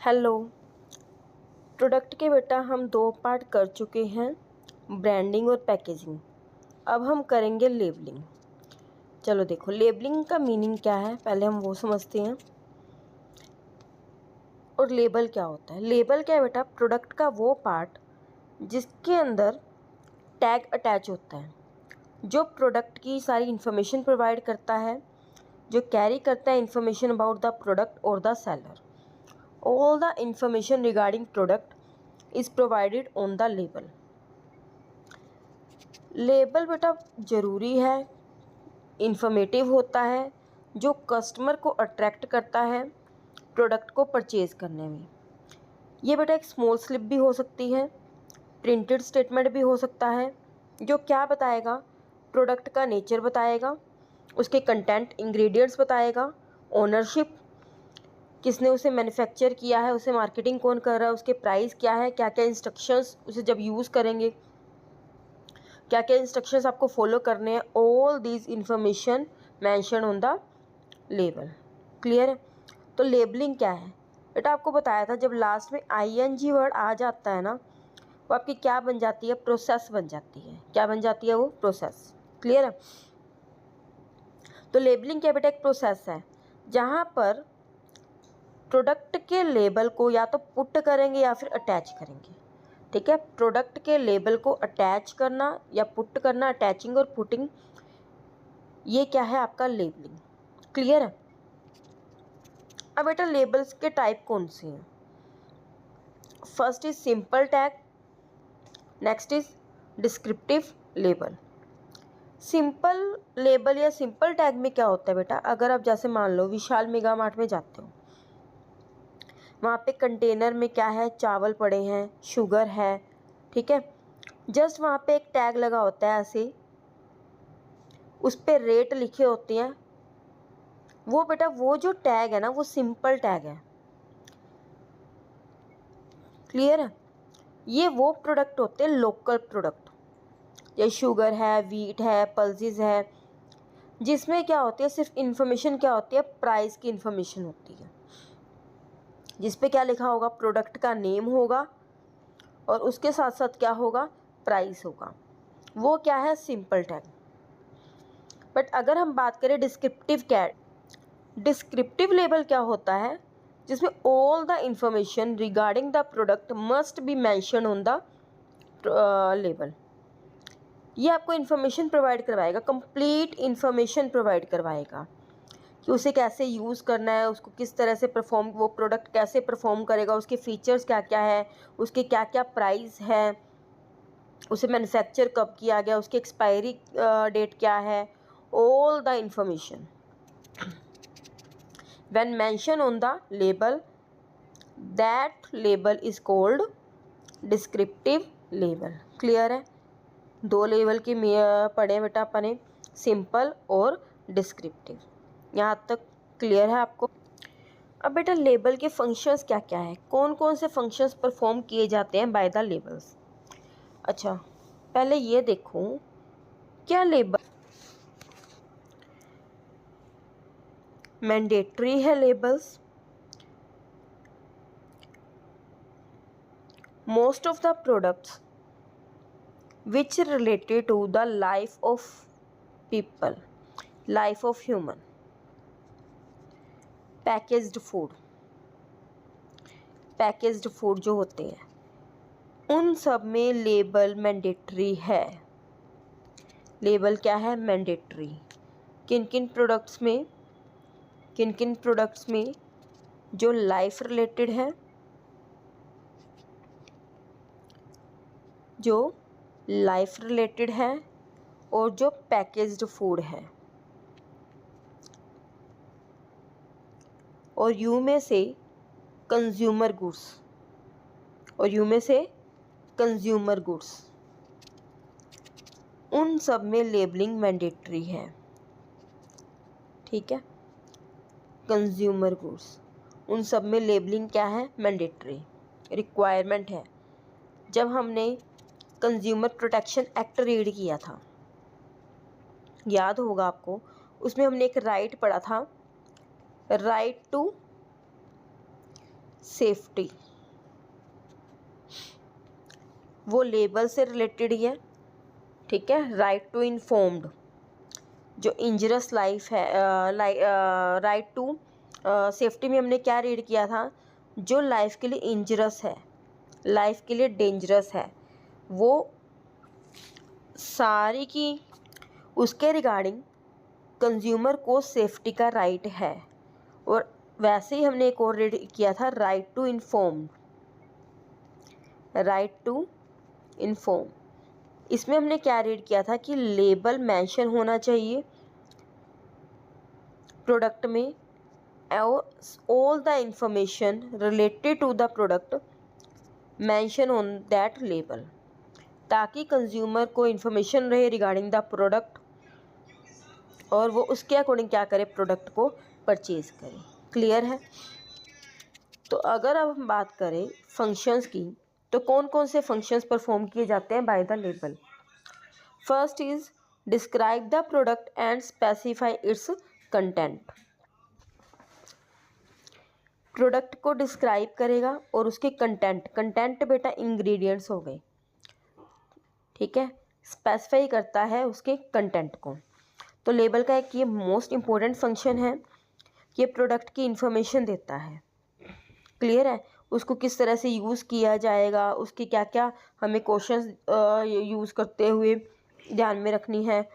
Hello. Product के बेटा हम 2 पार्ट कर चुके हैं, ब्रांडिंग और पैकेजिंग। अब हम करेंगे लेबलिंग। चलो देखो लेबलिंग का मीनिंग क्या है, पहले हम वो समझते हैं। और लेबल क्या होता है? लेबल क्या है बेटा? प्रोडक्ट का वो पार्ट जिसके अंदर टैग अटैच होता है, जो प्रोडक्ट की सारी इन्फॉर्मेशन प्रोवाइड करता है, जो कैरी करता है इन्फॉर्मेशन अबाउट द प्रोडक्ट और the seller. All the information regarding product is provided on the label. Label बेटा ज़रूरी है, इंफॉर्मेटिव होता है, जो कस्टमर को अट्रैक्ट करता है प्रोडक्ट को परचेज़ करने में। ये बेटा एक स्मॉल स्लिप भी हो सकती है, प्रिंटेड स्टेटमेंट भी हो सकता है, जो क्या बताएगा? प्रोडक्ट का नेचर बताएगा, उसके कंटेंट इंग्रेडिएंट्स बताएगा, ओनरशिप, किसने उसे मैन्युफैक्चर किया है, उसे मार्केटिंग कौन कर रहा है, उसके प्राइस क्या है, क्या क्या इंस्ट्रक्शंस उसे जब यूज़ करेंगे, क्या क्या इंस्ट्रक्शंस आपको फॉलो करने हैं। All these information mention on the label. Clear है? तो लेबलिंग क्या है बेटा? आपको बताया था जब लास्ट में आईएनजी वर्ड आ जाता है ना, वो आपकी क्या बन जाती है? प्रोसेस बन जाती है। क्या बन जाती है? वो प्रोसेस। क्लियर है? तो लेबलिंग क्या बेटा? एक प्रोसेस है जहाँ पर प्रोडक्ट के लेबल को या तो पुट करेंगे या फिर अटैच करेंगे। ठीक है? प्रोडक्ट के लेबल को अटैच करना या पुट करना, अटैचिंग और पुटिंग, ये क्या है आपका लेबलिंग। क्लियर है? अब बेटा लेबल्स के टाइप कौन से हैं? First is simple tag, next is descriptive label. Simple label या सिंपल टैग में क्या होता है बेटा? अगर आप जैसे मान लो विशाल मेगा मार्ट में जाते हो, वहाँ पे कंटेनर में क्या है? चावल पड़े हैं, शुगर है, ठीक है। जस्ट वहाँ पे एक टैग लगा होता है ऐसे, उस पर रेट लिखे होते हैं। वो बेटा वो जो टैग है ना, वो सिंपल टैग है। क्लियर है? ये वो प्रोडक्ट होते हैं लोकल प्रोडक्ट, जैसे शुगर है, वीट है, पल्सेस है, जिसमें क्या होती है? सिर्फ इन्फॉर्मेशन क्या होती है? प्राइस की इन्फॉर्मेशन होती है, जिस पे क्या लिखा होगा? प्रोडक्ट का नेम होगा और उसके साथ साथ क्या होगा? प्राइस होगा। वो क्या है? Simple tag. बट अगर हम बात करें डिस्क्रिप्टिव टैग, डिस्क्रिप्टिव लेबल क्या होता है? जिसमें all the information regarding the product must be mention on the label. ये आपको इन्फॉर्मेशन प्रोवाइड करवाएगा, कंप्लीट इन्फॉर्मेशन प्रोवाइड करवाएगा कि उसे कैसे यूज़ करना है, उसको किस तरह से परफॉर्म, वो प्रोडक्ट कैसे परफॉर्म करेगा, उसके फीचर्स क्या क्या है, उसके क्या क्या प्राइस है, उसे मैन्युफैक्चर कब किया गया, उसकी एक्सपायरी डेट क्या है, all the information when mentioned on the label, that label is called descriptive label। Clear है? 2 लेवल के पढ़े बेटा अपने, सिंपल और डिस्क्रिप्टिव। यहाँ तक क्लियर है आपको? अब बेटा लेबल के फंक्शंस क्या क्या है, कौन कौन से फंक्शंस परफॉर्म किए जाते हैं बाय द लेबल्स। अच्छा पहले ये देखो, क्या लेबल मैंडेटरी है? Labels most of the products which related to the life of people, life of human, packaged food, packaged food जो होते हैं उन सब में लेबल मैंडेटरी है। लेबल क्या है? मैंडेटरी। किन किन प्रोडक्ट्स में? किन किन प्रोडक्ट्स में? जो लाइफ रिलेटेड है, जो लाइफ रिलेटेड है और जो पैकेज्ड फूड है। और यू में से कंज्यूमर गुड्स, और यू में से कंज्यूमर गुड्स, उन सब में लेबलिंग मैंडेटरी है। ठीक है? कंज्यूमर गुड्स, उन सब में लेबलिंग क्या है? मैंडेटरी, रिक्वायरमेंट है। जब हमने कंज्यूमर प्रोटेक्शन एक्ट रीड किया था, याद होगा आपको, उसमें हमने एक राइट पढ़ा था, राइट टू सेफ्टी, वो लेबल से रिलेटेड ही है, ठीक है। राइट टू इन्फॉर्म्ड, जो इंजरस लाइफ है, राइट टू सेफ्टी में हमने क्या रीड किया था, जो लाइफ के लिए इंजरस है, लाइफ के लिए डेंजरस है, वो सारी की उसके रिगार्डिंग कंज्यूमर को सेफ्टी का राइट है। और वैसे ही हमने एक और रीड किया था, right to inform, right to inform. इसमें हमने क्या रीड किया था कि लेबल मेंशन होना चाहिए प्रोडक्ट में, all the information related to the product mention on that label, ताकि कंज्यूमर को इन्फॉर्मेशन रहे रिगार्डिंग द प्रोडक्ट और वो उसके अकॉर्डिंग क्या करे, प्रोडक्ट को परचेज करे। क्लियर है। तो अगर अब हम बात करें फंक्शंस की, तो कौन कौन से फंक्शंस परफॉर्म किए जाते हैं by the label. First is describe the product and specify it's content. Product को डिस्क्राइब करेगा और उसके कंटेंट, कंटेंट बेटा इंग्रेडिएंट्स हो गए, ठीक है। स्पेसिफाई करता है उसके कंटेंट को। तो लेबल का एक ये मोस्ट इम्पोर्टेंट फंक्शन है, ये प्रोडक्ट की इंफॉर्मेशन देता है। क्लियर है। उसको किस तरह से यूज़ किया जाएगा, उसकी क्या क्या हमें क्वेश्चंस यूज़ करते हुए ध्यान में रखनी है,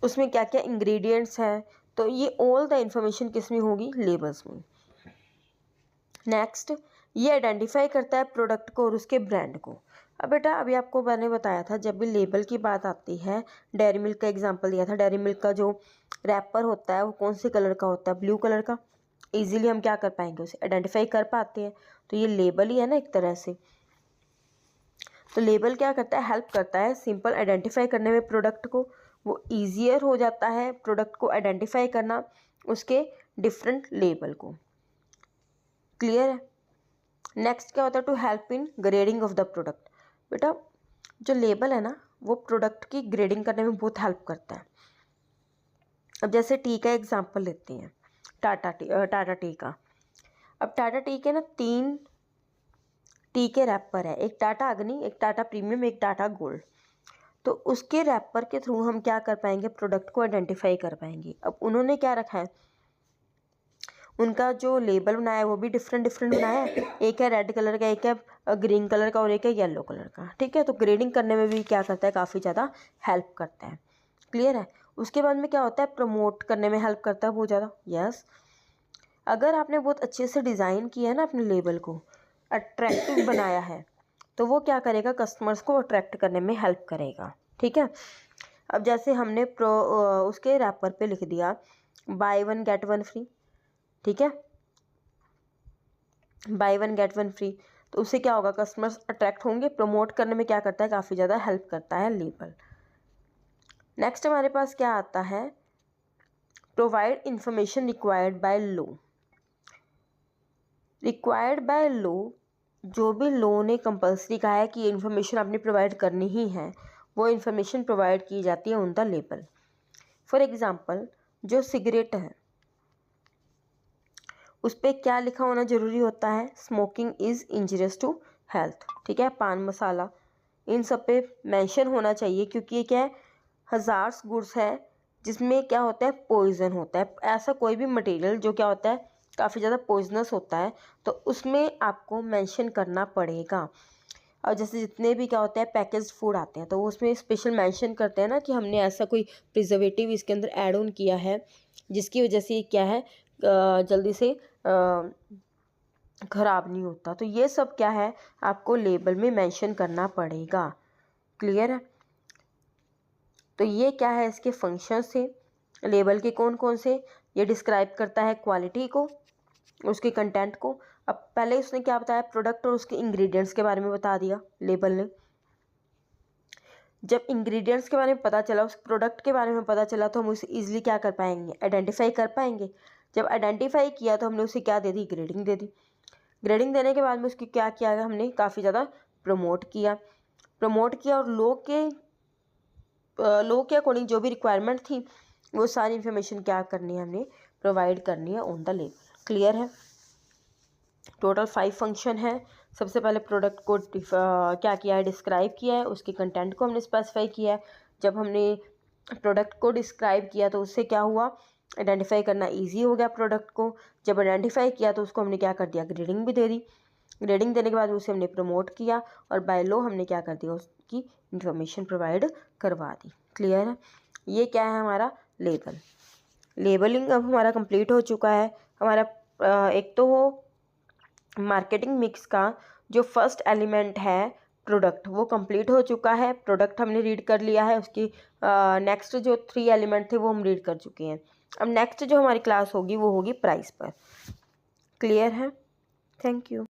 उसमें क्या क्या इंग्रेडिएंट्स हैं, तो ये ऑल द इंफॉर्मेशन किस में होगी, लेबल्स में। नेक्स्ट, ये आइडेंटिफाई करता है प्रोडक्ट को और उसके ब्रांड को। अब बेटा अभी आपको मैंने बताया था, जब भी लेबल की बात आती है, डेयरी मिल्क का एग्जांपल दिया था, डेयरी मिल्क का जो रैपर होता है वो कौन से कलर का होता है, ब्लू कलर का। इजीली हम क्या कर पाएंगे, उसे आइडेंटिफाई कर पाते हैं। तो ये लेबल ही है ना एक तरह से। तो लेबल क्या करता है, हेल्प करता है सिंपल आइडेंटिफाई करने में प्रोडक्ट को, वो ईजियर हो जाता है प्रोडक्ट को आइडेंटिफाई करना उसके डिफरेंट लेबल को। क्लियर है। नेक्स्ट क्या होता है, to help in grading of the product. बेटा जो लेबल है ना, वो प्रोडक्ट की ग्रेडिंग करने में बहुत हेल्प करता है। अब जैसे टी का एग्जांपल लेते हैं, टाटा टी का। अब टाटा टी के ना 3 टी के रैपर है, एक टाटा अग्नि, एक टाटा प्रीमियम, एक टाटा गोल्ड। तो उसके रैपर के थ्रू हम क्या कर पाएंगे, प्रोडक्ट को आइडेंटिफाई कर पाएंगे। अब उन्होंने क्या रखा है, उनका जो लेबल बनाया है वो भी डिफरेंट बनाया है, एक है रेड कलर का, एक है ग्रीन कलर का और एक है येलो कलर का, ठीक है। तो ग्रेडिंग करने में भी क्या करता है, काफ़ी ज़्यादा हेल्प करता है। क्लियर है। उसके बाद में क्या होता है, प्रमोट करने में हेल्प करता है बहुत ज़्यादा। यस, अगर आपने बहुत अच्छे से डिज़ाइन किया है ना अपने लेबल को, अट्रैक्टिव बनाया है, तो वो क्या करेगा, कस्टमर्स को अट्रैक्ट करने में हेल्प करेगा, ठीक है। अब जैसे हमने उसके रैपर पे लिख दिया बाय 1 गेट 1 फ्री, ठीक है, बाय 1 गेट 1 फ्री, तो उससे क्या होगा, कस्टमर्स अट्रैक्ट होंगे। प्रमोट करने में क्या करता है, काफ़ी ज़्यादा हेल्प करता है लेबल। नेक्स्ट हमारे पास क्या आता है, provide information required by law. Required by law, जो भी लॉ ने कंपल्सरी कहा है कि ये इन्फॉर्मेशन आपने प्रोवाइड करनी ही है, वो इन्फॉर्मेशन प्रोवाइड की जाती है on the label. For example, जो सिगरेट है उस पर क्या लिखा होना ज़रूरी होता है, smoking is injurious to health, ठीक है। पान मसाला, इन सब पे मेंशन होना चाहिए, क्योंकि ये क्या है, हज़ार्स गुड्स है जिसमें क्या होता है, पॉइजन होता है। ऐसा कोई भी मटेरियल जो क्या होता है, काफ़ी ज़्यादा पॉइजनस होता है, तो उसमें आपको मेंशन करना पड़ेगा। और जैसे जितने भी क्या होता है पैकेज्ड फूड आते हैं, तो वो उसमें स्पेशल मेंशन करते हैं ना कि हमने ऐसा कोई प्रिजर्वेटिव इसके अंदर ऐड ऑन किया है जिसकी वजह से क्या है, जल्दी से ख़राब नहीं होता। तो ये सब क्या है, आपको लेबल में मेंशन करना पड़ेगा। क्लियर है। तो ये क्या है, इसके फंक्शंस थे लेबल के कौन कौन से। ये डिस्क्राइब करता है क्वालिटी को, उसके कंटेंट को। अब पहले उसने क्या बताया, प्रोडक्ट और उसके इंग्रेडिएंट्स के बारे में बता दिया लेबल ने। जब इंग्रेडिएंट्स के बारे में पता चला, उस प्रोडक्ट के बारे में पता चला, तो हम उसे ईजिली क्या कर पाएंगे, आइडेंटिफाई कर पाएंगे। जब आइडेंटिफाई किया तो हमने उसे क्या दे दी, ग्रेडिंग दे दी। ग्रेडिंग देने के बाद में उसकी क्या किया, हमने काफ़ी ज़्यादा प्रमोट किया और लोग के अकॉर्डिंग जो भी रिक्वायरमेंट थी वो सारी इन्फॉर्मेशन क्या करनी है, हमने प्रोवाइड करनी है ऑन द लेबल। क्लियर है। टोटल 5 फंक्शन है। सबसे पहले प्रोडक्ट को क्या किया है, डिस्क्राइब किया है, उसके कंटेंट को हमने स्पेसिफाई किया है। जब हमने प्रोडक्ट को डिस्क्राइब किया तो उससे क्या हुआ, आइडेंटिफाई करना इजी हो गया प्रोडक्ट को। जब आइडेंटिफाई किया तो उसको हमने क्या कर दिया, ग्रेडिंग भी दे दी। ग्रेडिंग देने के बाद उसे हमने प्रमोट किया और बाय लॉ हमने क्या कर दिया, उसकी इंफॉर्मेशन प्रोवाइड करवा दी। क्लियर है। ये क्या है हमारा लेबल। लेबलिंग अब हमारा कंप्लीट हो चुका है। हमारा एक तो वो मार्केटिंग मिक्स का जो फर्स्ट एलिमेंट है प्रोडक्ट, वो कंप्लीट हो चुका है। प्रोडक्ट हमने रीड कर लिया है, उसकी नेक्स्ट जो 3 एलिमेंट थे वो हम रीड कर चुके हैं। अब नेक्स्ट जो हमारी क्लास होगी वो होगी प्राइस पर। क्लियर है। Thank you.